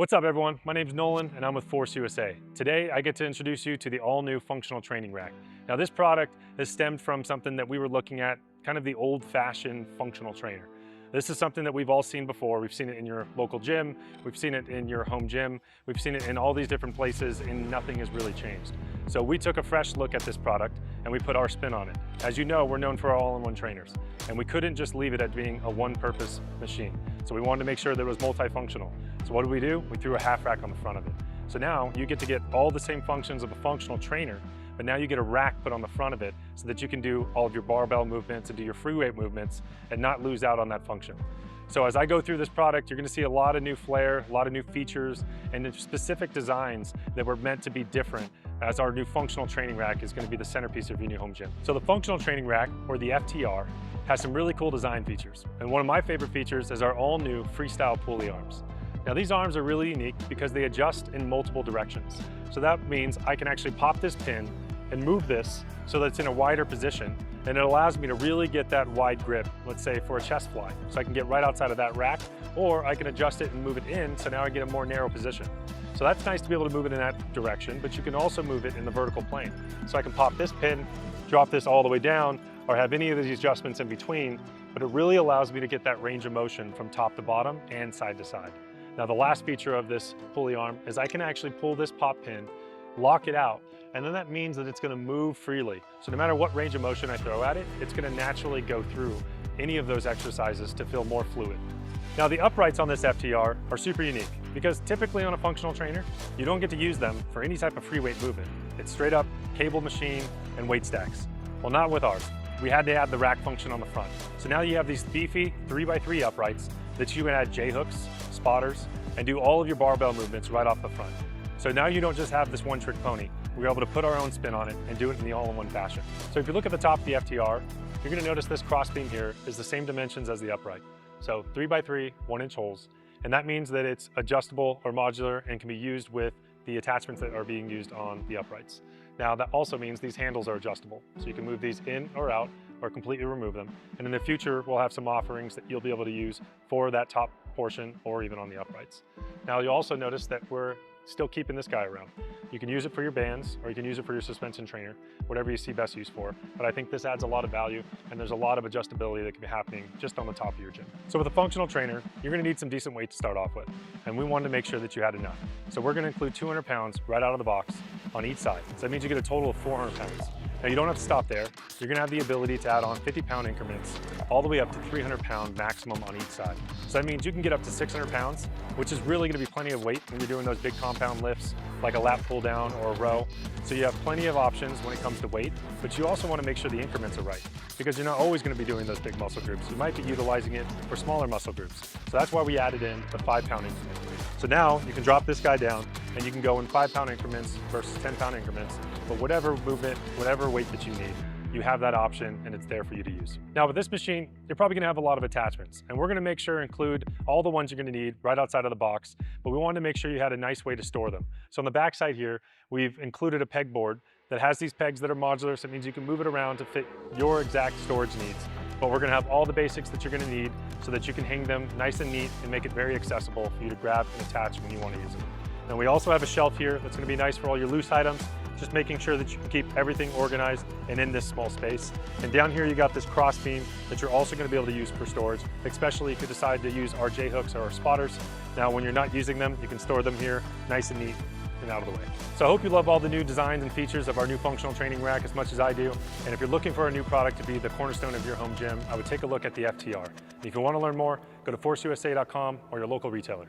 What's up everyone? My name's Nolan and I'm with Force USA. Today I get to introduce you to the all-new functional training rack. Now this product has stemmed from something that we were looking at, kind of the old-fashioned functional trainer. This is something that we've all seen before. We've seen it in your local gym, we've seen it in your home gym, we've seen it in all these different places, and nothing has really changed. So we took a fresh look at this product and we put our spin on it. As you know, we're known for our all-in-one trainers, and we couldn't just leave it at being a one-purpose machine. So we wanted to make sure that it was multifunctional. So what did we do? We threw a half rack on the front of it. So now you get to get all the same functions of a functional trainer, but now you get a rack put on the front of it so that you can do all of your barbell movements and do your free weight movements and not lose out on that function. So as I go through this product, you're gonna see a lot of new flair, a lot of new features, and specific designs that were meant to be different, as our new functional training rack is gonna be the centerpiece of your new home gym. So the functional training rack, or the FTR, has some really cool design features. And one of my favorite features is our all new freestyle pulley arms. Now these arms are really unique because they adjust in multiple directions. So that means I can actually pop this pin and move this so that it's in a wider position, and it allows me to really get that wide grip, let's say for a chest fly. So I can get right outside of that rack, or I can adjust it and move it in so now I get a more narrow position. So that's nice to be able to move it in that direction, but you can also move it in the vertical plane. So I can pop this pin, drop this all the way down, or have any of these adjustments in between, but it really allows me to get that range of motion from top to bottom and side to side. Now the last feature of this pulley arm is I can actually pull this pop pin, lock it out, and then that means that it's gonna move freely. So no matter what range of motion I throw at it, it's gonna naturally go through any of those exercises to feel more fluid. Now the uprights on this FTR are super unique because typically on a functional trainer, you don't get to use them for any type of free weight movement. It's straight up cable machine and weight stacks. Well, not with ours. We had to add the rack function on the front. So now you have these beefy 3x3 uprights that you can add J-hooks, spotters, and do all of your barbell movements right off the front. So now you don't just have this one-trick pony. We're able to put our own spin on it and do it in the all-in-one fashion. So if you look at the top of the FTR, you're gonna notice this crossbeam here is the same dimensions as the upright. So 3x3, 1-inch holes, and that means that it's adjustable or modular and can be used with the attachments that are being used on the uprights. Now that also means these handles are adjustable, so you can move these in or out or completely remove them. And in the future, we'll have some offerings that you'll be able to use for that top portion or even on the uprights. Now you'll also notice that we're still keeping this guy around. You can use it for your bands or you can use it for your suspension trainer, whatever you see best use for. But I think this adds a lot of value and there's a lot of adjustability that can be happening just on the top of your gym. So with a functional trainer, you're gonna need some decent weight to start off with. And we wanted to make sure that you had enough. So we're gonna include 200 pounds right out of the box on each side. So that means you get a total of 400 pounds. Now you don't have to stop there. You're gonna have the ability to add on 50-pound increments all the way up to 300-pound maximum on each side. So that means you can get up to 600 pounds, which is really gonna be plenty of weight when you're doing those big compound lifts like a lat pull down or a row. So you have plenty of options when it comes to weight, but you also wanna make sure the increments are right because you're not always gonna be doing those big muscle groups. You might be utilizing it for smaller muscle groups. So that's why we added in the 5-pound increment. So now you can drop this guy down and you can go in 5-pound increments versus 10-pound increments, but whatever movement, whatever weight that you need, you have that option and it's there for you to use. Now with this machine, you're probably gonna have a lot of attachments and we're gonna make sure to include all the ones you're gonna need right outside of the box, but we wanted to make sure you had a nice way to store them. So on the back side here, we've included a pegboard that has these pegs that are modular, so it means you can move it around to fit your exact storage needs. But we're gonna have all the basics that you're gonna need so that you can hang them nice and neat and make it very accessible for you to grab and attach when you wanna use them. And we also have a shelf here that's gonna be nice for all your loose items, just making sure that you can keep everything organized and in this small space. And down here you got this cross beam that you're also gonna be able to use for storage, especially if you decide to use our J-hooks or our spotters. Now when you're not using them, you can store them here nice and neat and out of the way. So I hope you love all the new designs and features of our new functional training rack as much as I do. And if you're looking for a new product to be the cornerstone of your home gym, I would take a look at the FTR. And if you wanna learn more, go to forceusa.com or your local retailer.